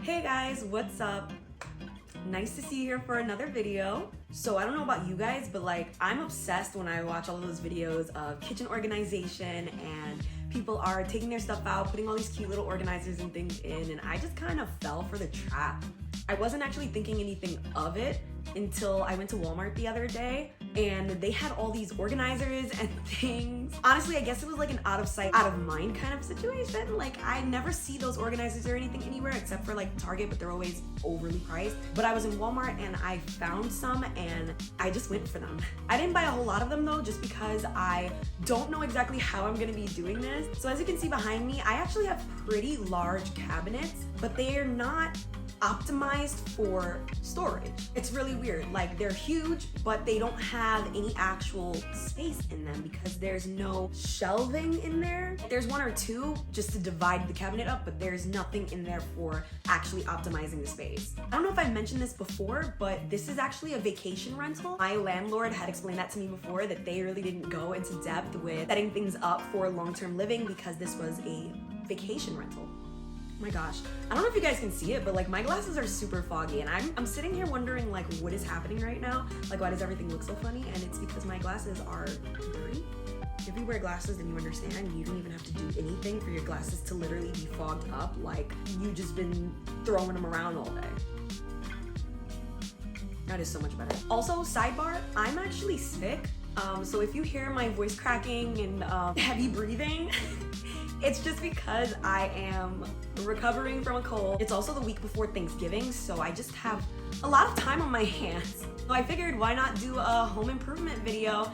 Hey guys, what's up? Nice to see you here for another video. So I don't know about you guys, but like I'm obsessed when I watch all of those videos of kitchen organization and people are taking their stuff out, putting all these cute little organizers and things in, and I just kind of fell for the trap. I wasn't actually thinking anything of it until I went to Walmart the other day and they had all these organizers and things. Honestly, I guess it was like an out of sight, out of mind kind of situation. Like I never see those organizers or anything anywhere except for like Target, but they're always overly priced. But I was in Walmart and I found some and I just went for them. I didn't buy a whole lot of them though, just because I don't know exactly how I'm gonna be doing this. So as you can see behind me, I actually have pretty large cabinets, but they are not optimized for storage. It's really weird. Like they're huge, but they don't have any actual space in them because there's no shelving in there. There's one or two just to divide the cabinet up, but there's nothing in there for actually optimizing the space. I don't know if I mentioned this before, but this is actually a vacation rental. My landlord had explained that to me before, that they really didn't go into depth with setting things up for long-term living because this was a vacation rental. Oh my gosh, I don't know if you guys can see it, but like my glasses are super foggy and I'm sitting here wondering like what is happening right now? Like why does everything look so funny? And it's because my glasses are dirty. If you wear glasses, then you understand you don't even have to do anything for your glasses to literally be fogged up, like you just been throwing them around all day. That is so much better. Also, sidebar, I'm actually sick. So if you hear my voice cracking and heavy breathing, it's just because I am recovering from a cold. It's also the week before Thanksgiving, so I just have a lot of time on my hands. So I figured why not do a home improvement video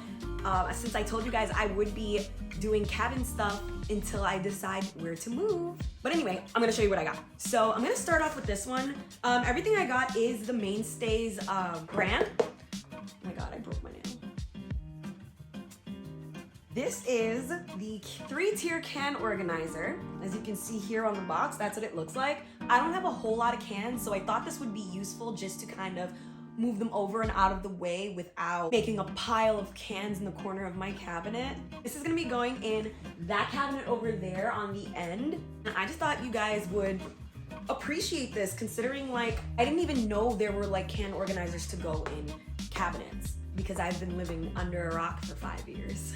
since I told you guys I would be doing cabin stuff until I decide where to move. But anyway, I'm gonna show you what I got. So I'm gonna start off with this one. Everything I got is the Mainstays brand. Oh my God, I broke my nail. This is the 3-tier can organizer. As you can see here on the box, that's what it looks like. I don't have a whole lot of cans, so I thought this would be useful just to kind of move them over and out of the way without making a pile of cans in the corner of my cabinet. This is gonna be going in that cabinet over there on the end. And I just thought you guys would appreciate this, considering like, I didn't even know there were like can organizers to go in cabinets because I've been living under a rock for 5 years.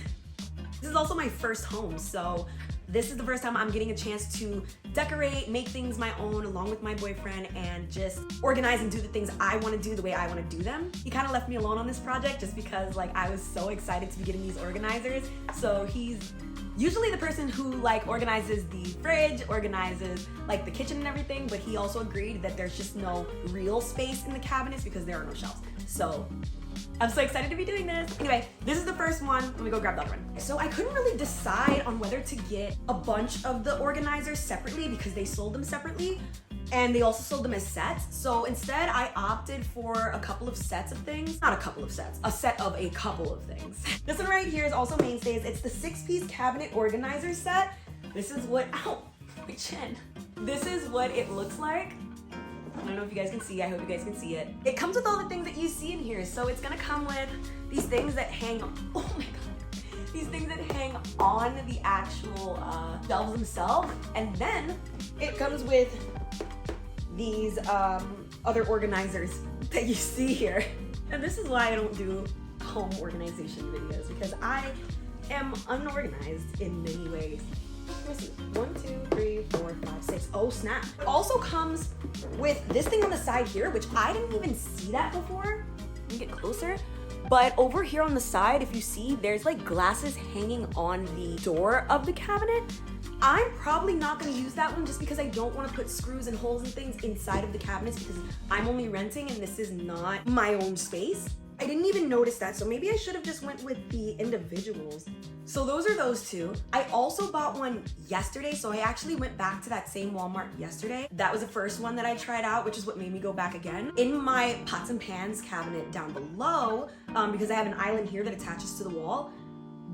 This is also my first home, so this is the first time I'm getting a chance to decorate, make things my own along with my boyfriend, and just organize and do the things I want to do the way I want to do them. He kind of left me alone on this project just because like I was so excited to be getting these organizers. So he's usually the person who like organizes the fridge, organizes like the kitchen and everything, but he also agreed that there's just no real space in the cabinets because there are no shelves. So I'm so excited to be doing this. Anyway, this is the first one. Let me go grab the other one. So I couldn't really decide on whether to get a bunch of the organizers separately because they sold them separately and they also sold them as sets. So instead I opted for a couple of sets of things. Not a couple of sets, a set of a couple of things. This one right here is also Mainstays. It's the 6-piece cabinet organizer set. This is what, ow, my chin. This is what it looks like. I don't know if you guys can see, I hope you guys can see it. It comes with all the things that you see in here. So it's gonna come with these things that hang, oh my God. These things that hang on the actual shelves themselves. And then it comes with these other organizers that you see here. And this is why I don't do home organization videos, because I am unorganized in many ways. Let me see. 1, 2, 3, 4, 5, 6. Oh snap. It also comes with this thing on the side here, which I didn't even see that before. Let me get closer. But over here on the side, if you see, there's like glasses hanging on the door of the cabinet. I'm probably not gonna use that one just because I don't wanna put screws and holes and things inside of the cabinets because I'm only renting and this is not my own space. I didn't even notice that, so maybe I should have just went with the individuals. So those are those two. I also bought one yesterday, so I actually went back to that same Walmart yesterday. That was the first one that I tried out, which is what made me go back again. In my pots and pans cabinet down below, because I have an island here that attaches to the wall,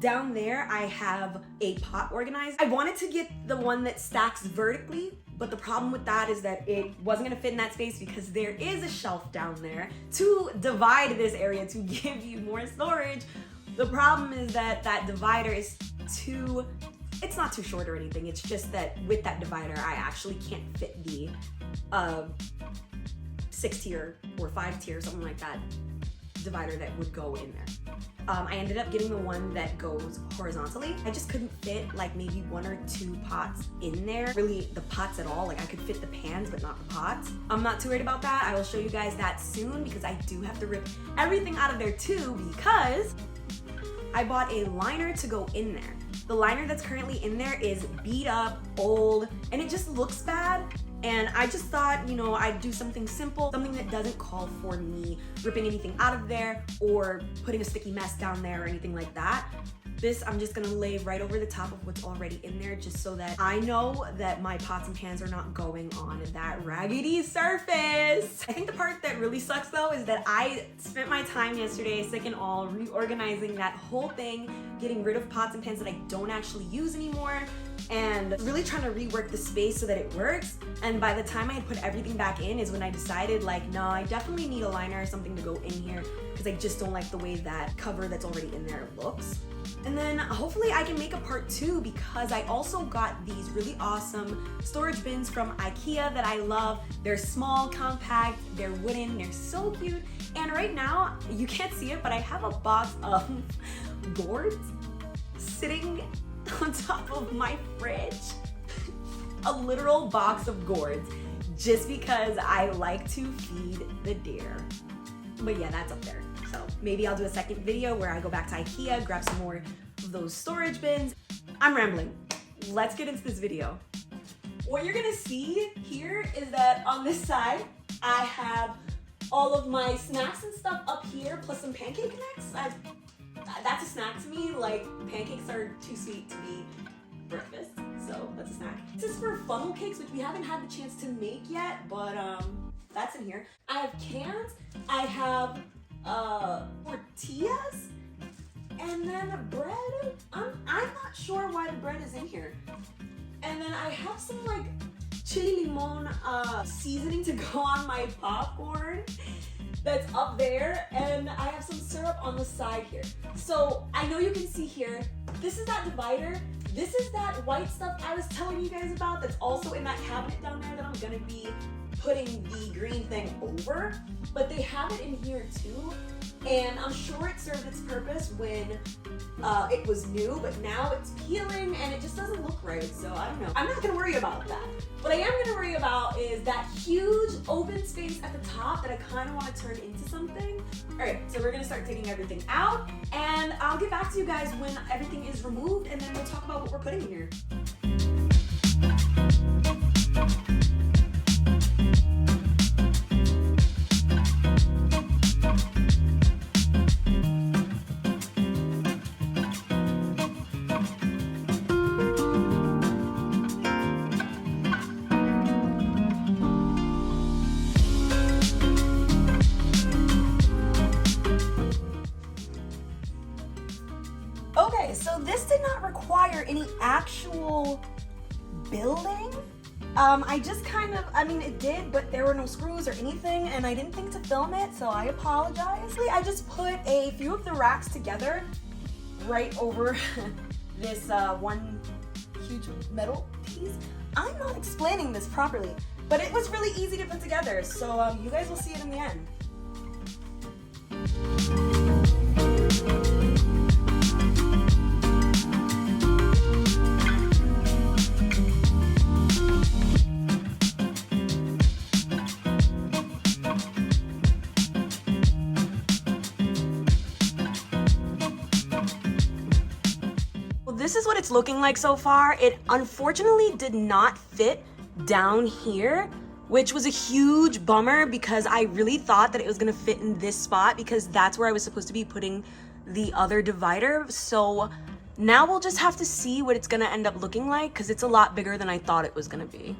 down there I have a pot organizer. I wanted to get the one that stacks vertically, but the problem with that is that it wasn't gonna fit in that space because there is a shelf down there to divide this area to give you more storage. The problem is that that divider is too It's not too short or anything. It's just that with that divider, I actually can't fit the 6-tier or 5-tier, something like that, divider that would go in there. I ended up getting the one that goes horizontally. I just couldn't fit like maybe 1 or 2 pots in there. Really the pots at all. Like I could fit the pans, but not the pots. I'm not too worried about that. I will show you guys that soon because I do have to rip everything out of there too because I bought a liner to go in there. The liner that's currently in there is beat up, old, and it just looks bad. And I just thought, you know, I'd do something simple, something that doesn't call for me ripping anything out of there or putting a sticky mess down there or anything like that. This I'm just gonna lay right over the top of what's already in there just so that I know that my pots and pans are not going on that raggedy surface. I think the part that really sucks though is that I spent my time yesterday, sick and all, reorganizing that whole thing, getting rid of pots and pans that I don't actually use anymore, and really trying to rework the space so that it works. And by the time I had put everything back in is when I decided like, no, I definitely need a liner or something to go in here because I just don't like the way that cover that's already in there looks. And then hopefully I can make a part 2 because I also got these really awesome storage bins from IKEA that I love. They're small, compact, they're wooden, they're so cute. And right now, you can't see it, but I have a box of gourds sitting on top of my fridge. A literal box of gourds just because I like to feed the deer. But yeah, that's up there. So maybe I'll do a second video where I go back to IKEA, grab some more of those storage bins. I'm rambling. Let's get into this video. What you're gonna see here is that on this side, I have all of my snacks and stuff up here, plus some pancake mix. That's a snack to me. Like, pancakes are too sweet to be breakfast, so that's a snack. This is for funnel cakes, which we haven't had the chance to make yet, but that's in here. I have cans, I have tortillas, and then bread. I'm not sure why the bread is in here. And then I have some like chili limon seasoning to go on my popcorn that's up there, and I have some syrup on the side here. So I know you can see here, this is that divider. This is that white stuff I was telling you guys about that's also in that cabinet down there that I'm gonna be putting the green thing over, but they have it in here too. And I'm sure it served its purpose when it was new, but now it's peeling and it just doesn't look right, so I don't know. I'm not gonna worry about that. What I am gonna worry about is that huge open space at the top that I kind of want to turn into something. All right, so we're gonna start taking everything out, and I'll get back to you guys when everything is removed, and then we'll talk about what we're putting in here. Okay, so this did not require any actual building. I just kind of, I mean it did, but there were no screws or anything, and I didn't think to film it, so I apologize. I just put a few of the racks together right over this one huge metal piece. I'm not explaining this properly, but it was really easy to put together, so you guys will see it in the end. This is what it's looking like so far. It unfortunately did not fit down here, which was a huge bummer because I really thought that it was gonna fit in this spot because that's where I was supposed to be putting the other divider. So now we'll just have to see what it's gonna end up looking like because it's a lot bigger than I thought it was gonna be.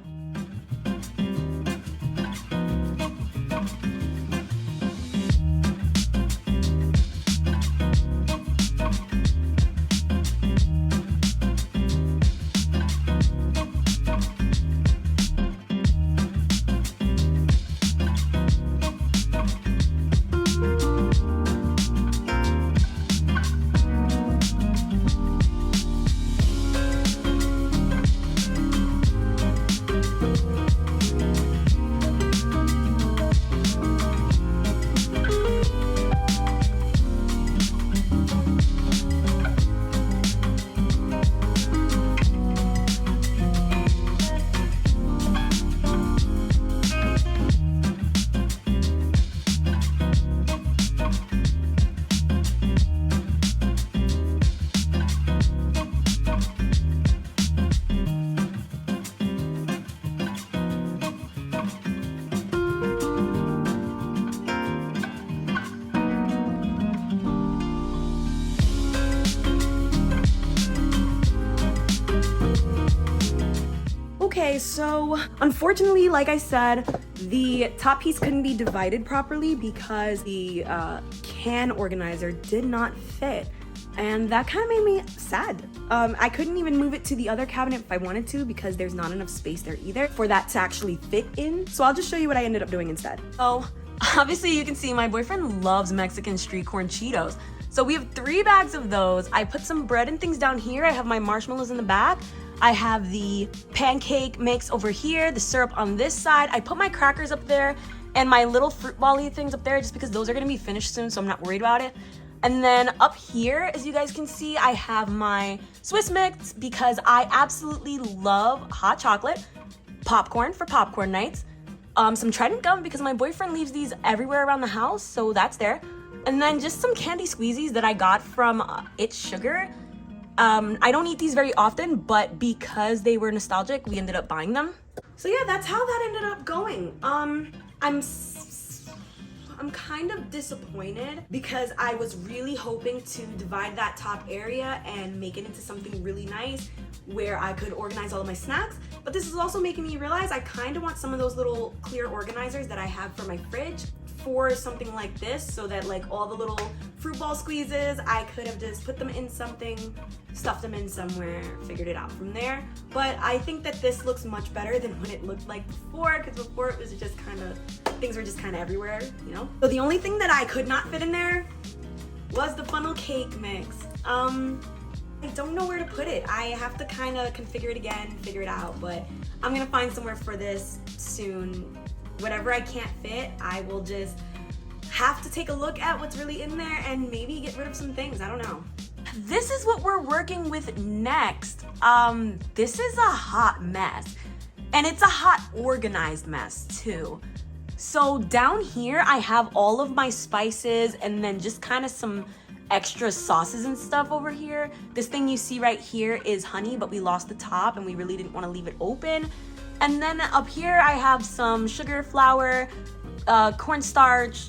Okay, so unfortunately, like I said, the top piece couldn't be divided properly because the can organizer did not fit. And that kind of made me sad. I couldn't even move it to the other cabinet if I wanted to because there's not enough space there either for that to actually fit in. So I'll just show you what I ended up doing instead. So obviously you can see my boyfriend loves Mexican street corn Cheetos. So we have 3 bags of those. I put some bread and things down here. I have my marshmallows in the back. I have the pancake mix over here, the syrup on this side. I put my crackers up there and my little fruit volley things up there just because those are gonna be finished soon, so I'm not worried about it. And then up here, as you guys can see, I have my Swiss mix because I absolutely love hot chocolate, popcorn for popcorn nights, some Trident gum because my boyfriend leaves these everywhere around the house, so that's there. And then just some candy squeezies that I got from It's Sugar. I don't eat these very often, but because they were nostalgic, we ended up buying them. So yeah, that's how that ended up going. I'm kind of disappointed because I was really hoping to divide that top area and make it into something really nice where I could organize all of my snacks. But this is also making me realize I kind of want some of those little clear organizers that I have for my fridge for something like this, so that like all the little fruit ball squeezes, I could have just put them in something, stuffed them in somewhere, figured it out from there. But I think that this looks much better than what it looked like before, because before it was just kind of, things were just kind of everywhere, you know? So the only thing that I could not fit in there was the funnel cake mix. I don't know where to put it. I have to kind of configure it again, figure it out, but I'm gonna find somewhere for this soon. Whatever I can't fit, I will just have to take a look at what's really in there and maybe get rid of some things, I don't know. This is what we're working with next. This is a hot mess, and it's a hot organized mess too. So down here, I have all of my spices and then just kind of some extra sauces and stuff over here. This thing you see right here is honey, but we lost the top and we really didn't want to leave it open. And then up here I have some sugar, flour, cornstarch,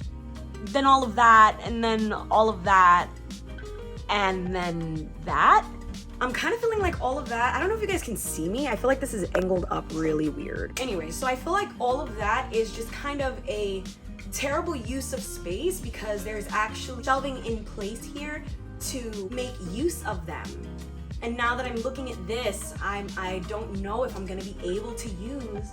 then all of that, and then all of that, and then that. I'm kind of feeling like all of that, I don't know if you guys can see me, I feel like this is angled up really weird. Anyway, so I feel like all of that is just kind of a terrible use of space because there's actually shelving in place here to make use of them. And now that I'm looking at this, I don't know if I'm gonna be able to use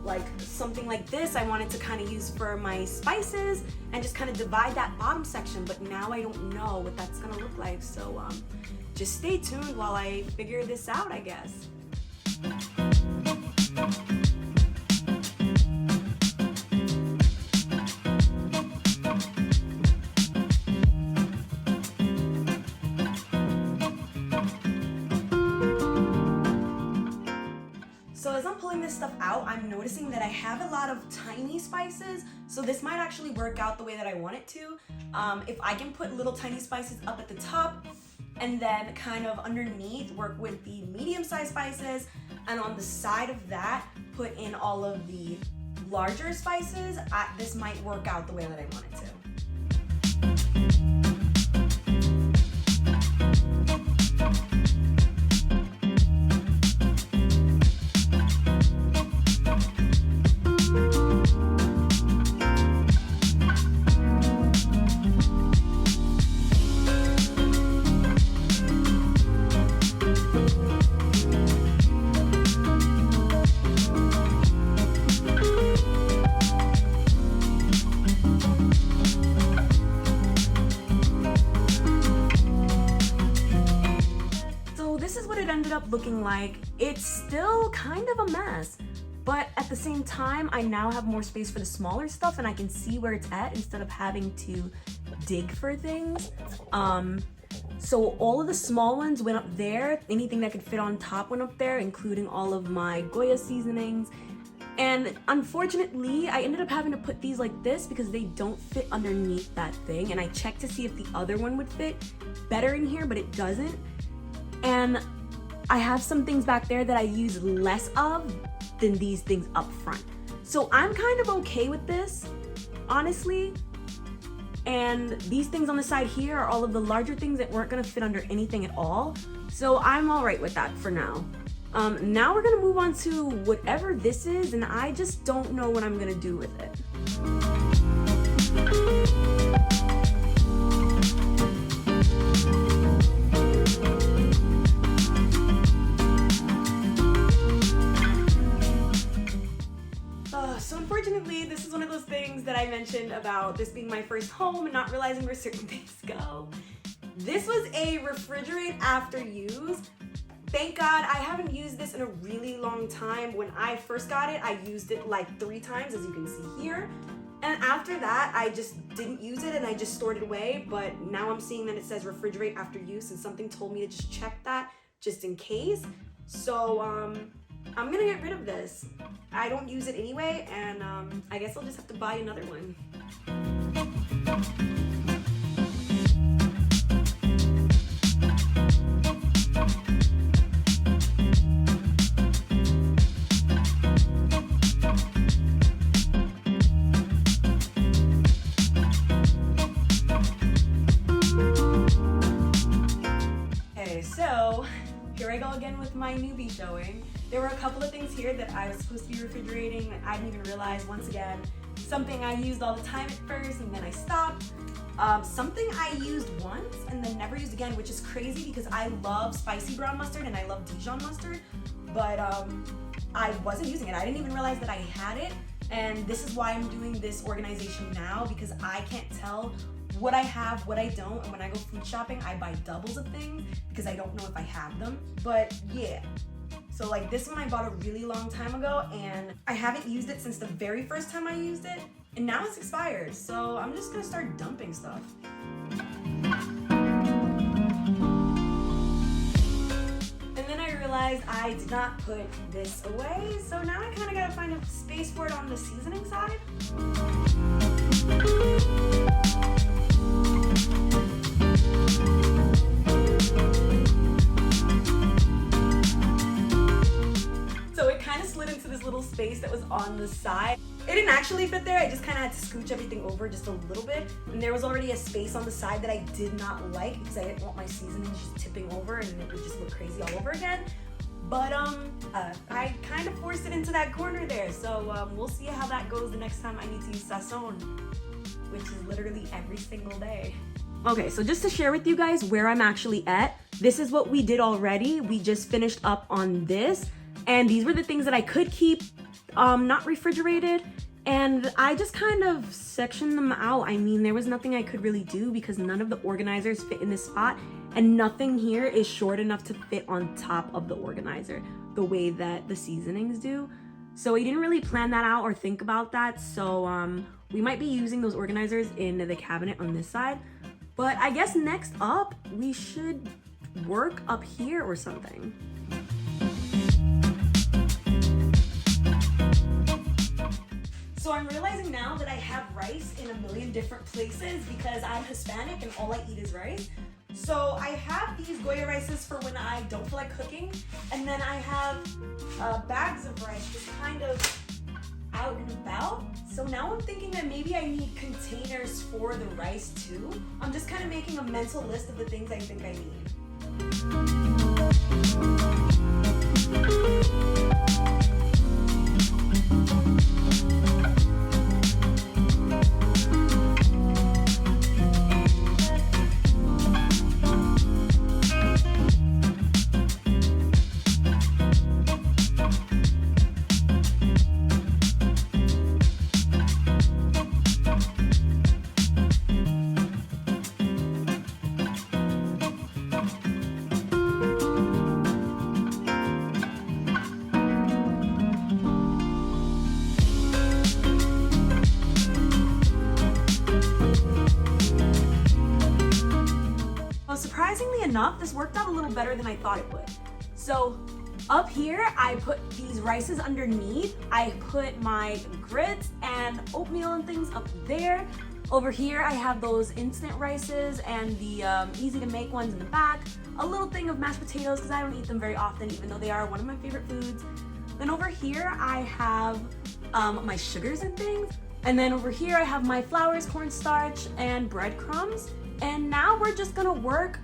like something like this. I wanted to kind of use for my spices and just kind of divide that bottom section, but now I don't know what that's gonna look like. So just stay tuned while I figure this out, I guess. So as I'm pulling this stuff out, I'm noticing that I have a lot of tiny spices, so this might actually work out the way that I want it to. If I can put little tiny spices up at the top and then kind of underneath work with the medium-sized spices, and on the side of that put in all of the larger spices, this might work out the way that I want it to. Ended up looking like. It's still kind of a mess, but at the same time I now have more space for the smaller stuff and I can see where it's at instead of having to dig for things. So all of the small ones went up there, anything that could fit on top went up there, including all of my Goya seasonings. And unfortunately, I ended up having to put these like this because they don't fit underneath that thing, and I checked to see if the other one would fit better in here, but it doesn't. And I have some things back there that I use less of than these things up front. So I'm kind of okay with this, honestly. And these things on the side here are all of the larger things that weren't gonna fit under anything at all. So I'm all right with that for now. Now we're gonna move on to whatever this is, and I just don't know what I'm gonna do with it. So unfortunately, this is one of those things that I mentioned about this being my first home and not realizing where certain things go. This was a refrigerate after use. Thank God I haven't used this in a really long time. When I first got it, I used it like 3 times, as you can see here. And after that, I just didn't use it and I just stored it away. But now I'm seeing that it says refrigerate after use, and something told me to just check that just in case. So I'm gonna get rid of this. I don't use it anyway, and I guess I'll just have to buy another one. Okay, so here I go again with my newbie showing. There were a couple of things here that I was supposed to be refrigerating that I didn't even realize. Once again, something I used all the time at first and then I stopped. Something I used once and then never used again, which is crazy because I love spicy brown mustard and I love Dijon mustard, but I wasn't using it. I didn't even realize that I had it, and this is why I'm doing this organization now, because I can't tell what I have, what I don't, and when I go food shopping, I buy doubles of things because I don't know if I have them. But yeah. So like this one I bought a really long time ago, and I haven't used it since the very first time I used it, and now it's expired. So I'm just gonna start dumping stuff. And then I realized I did not put this away, so now I kind of gotta find a space for it on the seasoning side. Slid into this little space that was on the side. It didn't actually fit there, I just kind of had to scooch everything over just a little bit, and there was already a space on the side that I did not like because I didn't want my seasoning just tipping over and it would just look crazy all over again. But I kind of forced it into that corner there, so we'll see how that goes the next time I need to use sazon, which is literally every single day. Okay, so just to share with you guys where I'm actually at, this is what we did already. We just finished up on this. And these were the things that I could keep not refrigerated, and I just kind of sectioned them out. I mean, there was nothing I could really do because none of the organizers fit in this spot, and nothing here is short enough to fit on top of the organizer the way that the seasonings do. So I didn't really plan that out or think about that. So we might be using those organizers in the cabinet on this side. But I guess next up, we should work up here or something. So I'm realizing now that I have rice in a million different places because I'm Hispanic and all I eat is rice. So I have these Goya rices for when I don't feel like cooking, and then I have bags of rice just kind of out and about. So now I'm thinking that maybe I need containers for the rice too. I'm just kind of making a mental list of the things I think I need. Surprisingly enough, this worked out a little better than I thought it would. So up here, I put these rices underneath. I put my grits and oatmeal and things up there. Over here, I have those instant rices and the easy to make ones in the back. A little thing of mashed potatoes because I don't eat them very often, even though they are one of my favorite foods. Then over here, I have my sugars and things. And then over here, I have my flours, cornstarch, and breadcrumbs. And now we're just gonna work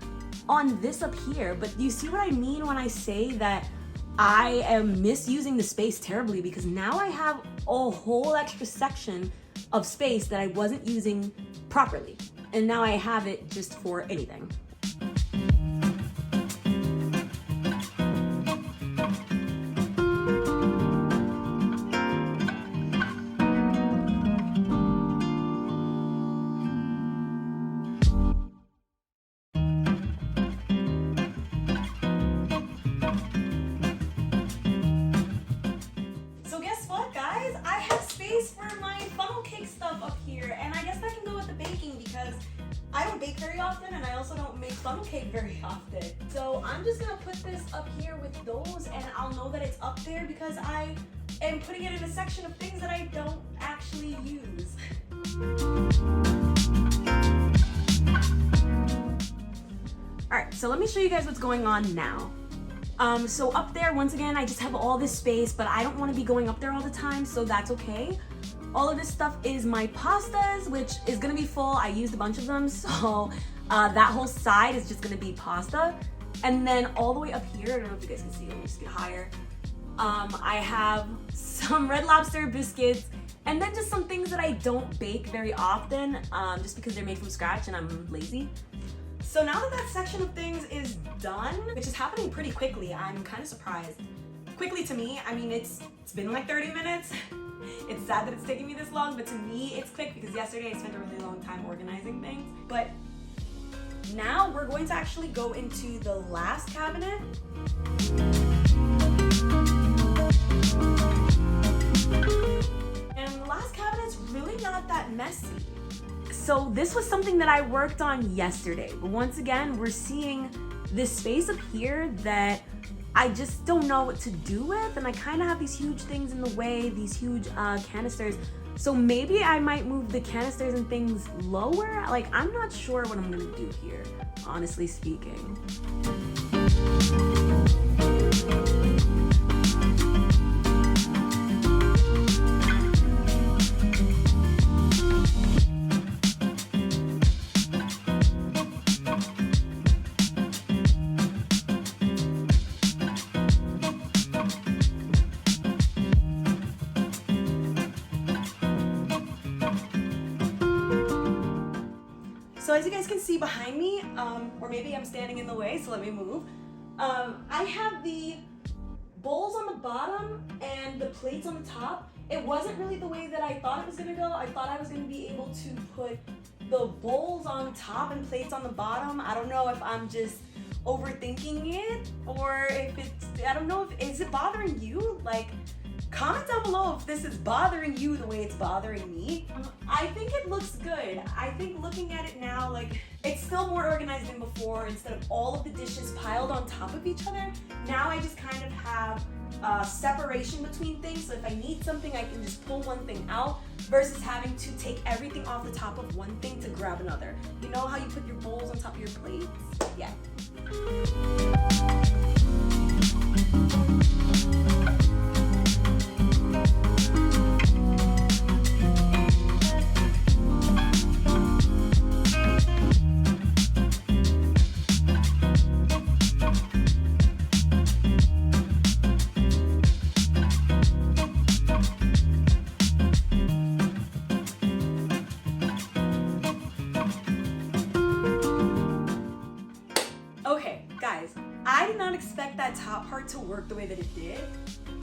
on this up here. But do you see what I mean when I say that I am misusing the space terribly because now I have a whole extra section of space that I wasn't using properly. And now I have it just for anything. So guess what, guys? I have space for my funnel cake stuff up here, and I guess that can go with the baking because I don't bake very often and I also don't make funnel cake very often. So I'm just gonna put this up here with those, and I'll know that it's up there because I am putting it in a section of things that I don't actually use. All right, so let me show you guys what's going on now. So up there, once again, I just have all this space, but I don't want to be going up there all the time, so that's okay. All of this stuff is my pastas, which is gonna be full. I used a bunch of them, so that whole side is just gonna be pasta. And then all the way up here, I don't know if you guys can see, let me just get higher. I have some Red Lobster biscuits, and then just some things that I don't bake very often, just because they're made from scratch and I'm lazy. So now that that section of things is done, which is happening pretty quickly, I'm kind of surprised. Quickly to me, I mean, it's been like 30 minutes. It's sad that it's taking me this long, but to me, it's quick because yesterday I spent a really long time organizing things. But now we're going to actually go into the last cabinet. And the last cabinet's really not that messy. So this was something that I worked on yesterday, but once again, we're seeing this space up here that I just don't know what to do with, and I kind of have these huge things in the way, these huge canisters. So maybe I might move the canisters and things lower. Like, I'm not sure what I'm gonna do here, honestly speaking. So as you guys can see behind me, or maybe I'm standing in the way, so let me move. I have the bowls on the bottom and the plates on the top. It wasn't really the way that I thought it was gonna go. I thought I was gonna be able to put the bowls on top and plates on the bottom. I don't know if I'm just overthinking it or if it's, I don't know if, is it bothering you? Like, comment down below if this is bothering you the way it's bothering me. I think it looks good. I think looking at it now, like, it's still more organized than before. Instead of all of the dishes piled on top of each other, now I just kind of have separation between things. So if I need something, I can just pull one thing out versus having to take everything off the top of one thing to grab another. You know how you put your bowls on top of your plates? Yeah. Okay, guys, I did not expect that top part to work the way that it did,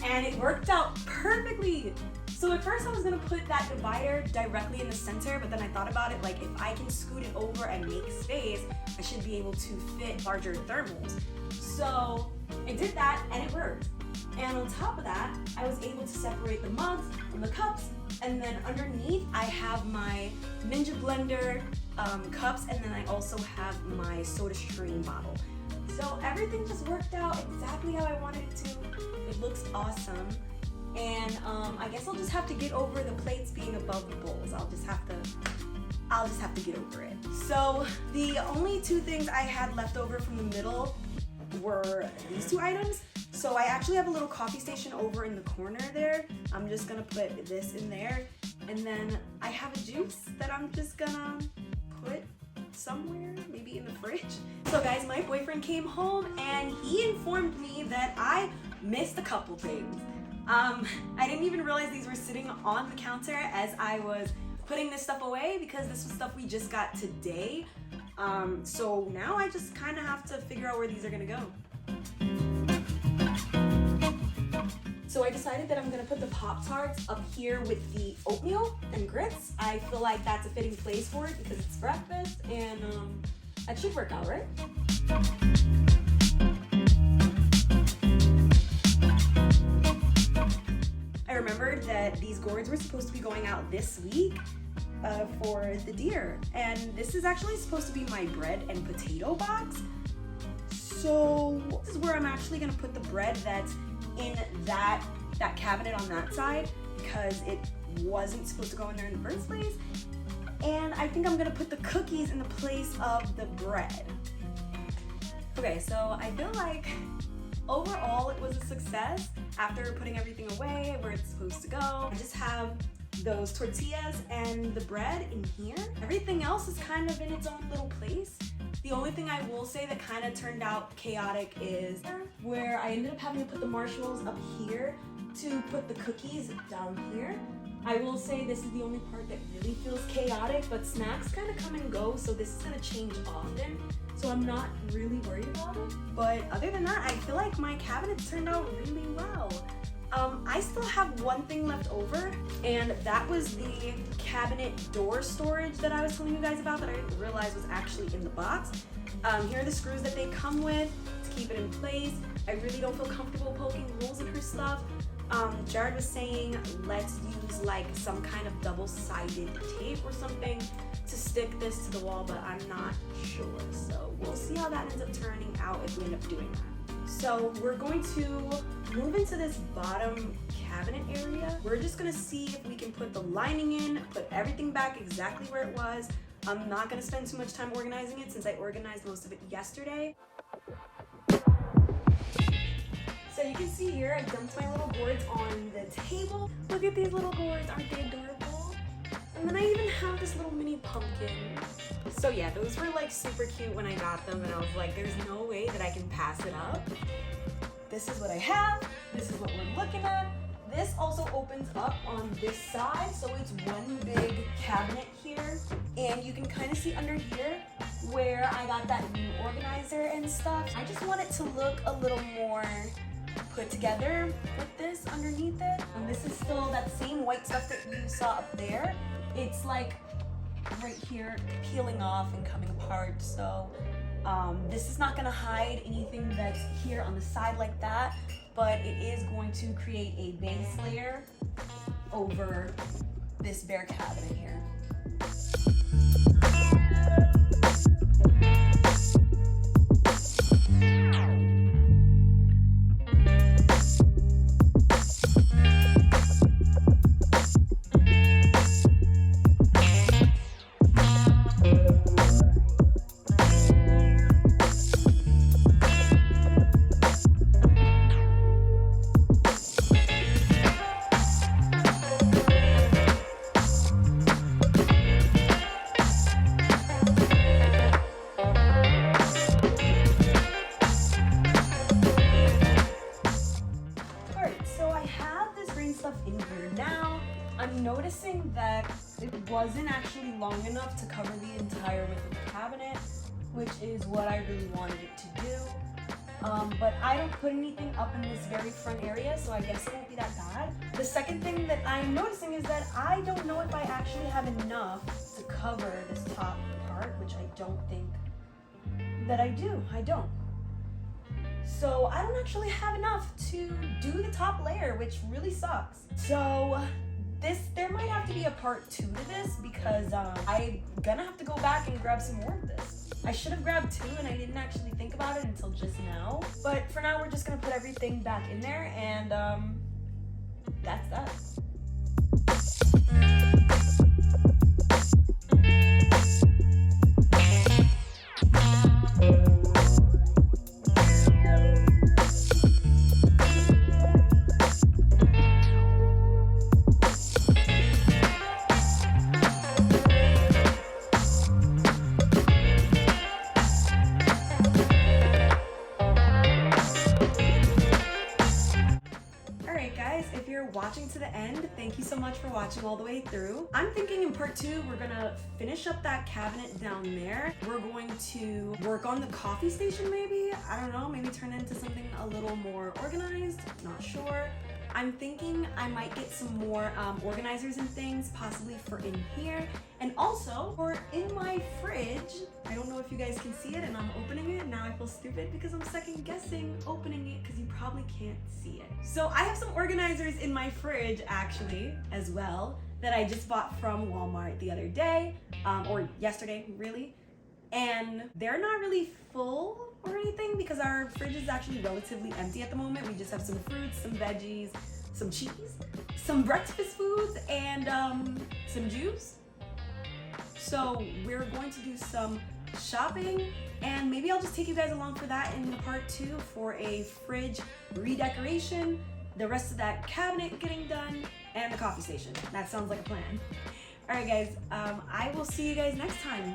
and it worked out perfectly. So at first I was gonna put that divider directly in the center, but then I thought about it, like, if I can scoot it over and make space, I should be able to fit larger thermals. So I did that and it worked. And on top of that, I was able to separate the mugs from the cups, and then underneath I have my Ninja Blender cups, and then I also have my Soda Stream bottle. So everything just worked out exactly how I wanted it to. It looks awesome. And I guess I'll just have to get over the plates being above the bowls. I'll just have to get over it. So the only two things I had left over from the middle were these two items. So I actually have a little coffee station over in the corner there. I'm just gonna put this in there. And then I have a juice that I'm just gonna put somewhere, maybe in the fridge. So guys, my boyfriend came home and he informed me that I missed a couple things. I didn't even realize these were sitting on the counter as I was putting this stuff away because this was stuff we just got today. So now I just kind of have to figure out where these are gonna go. So I decided that I'm gonna put the Pop-Tarts up here with the oatmeal and grits. I feel like that's a fitting place for it because it's breakfast, and that should work out, right? I remembered that these gourds were supposed to be going out this week for the deer, and this is actually supposed to be my bread and potato box. So this is where I'm actually gonna put the bread that's in that cabinet on that side because it wasn't supposed to go in there in the first place. And I think I'm gonna put the cookies in the place of the bread. Okay, so I feel like overall it was a success after putting everything away where it's supposed to go. I just have those tortillas and the bread in here. Everything else is kind of in its own little place. The only thing I will say that kind of turned out chaotic is where I ended up having to put the marshmallows up here to put the cookies down here. I will say this is the only part that really feels chaotic, but snacks kind of come and go, so this is gonna change often. So I'm not really worried about it. But other than that, I feel like my cabinets turned out really well. I still have one thing left over, and that was the cabinet door storage that I was telling you guys about that I didn't realize was actually in the box. Here are the screws that they come with to keep it in place. I really don't feel comfortable poking holes in her stuff. Jared was saying let's use like some kind of double-sided tape or something to stick this to the wall, but I'm not sure. So we'll see how that ends up turning out if we end up doing that. So we're going to move into this bottom cabinet area. We're just gonna see if we can put the lining in, put everything back exactly where it was. I'm not gonna spend too much time organizing it since I organized most of it yesterday. So you can see here, I dumped my little boards on the table. Look at these little boards, aren't they adorable? And then I even have this little mini pumpkin. So yeah, those were like super cute when I got them, and I was like, there's no way that I can pass it up. This is what I have. This is what we're looking at. This also opens up on this side, so it's one big cabinet here. And you can kind of see under here where I got that new organizer and stuff. I just want it to look a little more put together with this underneath it. And this is still that same white stuff that you saw up there. It's like right here peeling off and coming apart. So this is not gonna hide anything that's here on the side like that, but it is going to create a base layer over this bare cabinet here. I'm noticing that it wasn't actually long enough to cover the entire width of the cabinet, which is what I really wanted it to do. But I don't put anything up in this very front area, so I guess it won't be that bad. The second thing that I'm noticing is that I don't know if I actually have enough to cover this top part, which I don't think that I do. I don't. So I don't actually have enough to do the top layer, which really sucks. So there might have to be a part 2 to this because I'm gonna have to go back and grab some more of this. I should have grabbed 2 and I didn't actually think about it until just now. But for now, we're just gonna put everything back in there, and that's that. Thank you so much for watching all the way through. I'm thinking in part 2, we're gonna finish up that cabinet down there. We're going to work on the coffee station maybe. I don't know, maybe turn it into something a little more organized, not sure. I'm thinking I might get some more organizers and things, possibly for in here. And also for in my fridge. I don't know if you guys can see it and I'm opening it. Now I feel stupid because I'm second guessing opening it because you probably can't see it. So I have some organizers in my fridge actually as well that I just bought from Walmart the other day, or yesterday really. And they're not really full or anything because our fridge is actually relatively empty at the moment. We just have some fruits, some veggies, some cheese, some breakfast foods, and some juice. So we're going to do some shopping, and maybe I'll just take you guys along for that in part 2 for a fridge redecoration, the rest of that cabinet getting done, and the coffee station. That sounds like a plan. All right guys, I will see you guys next time.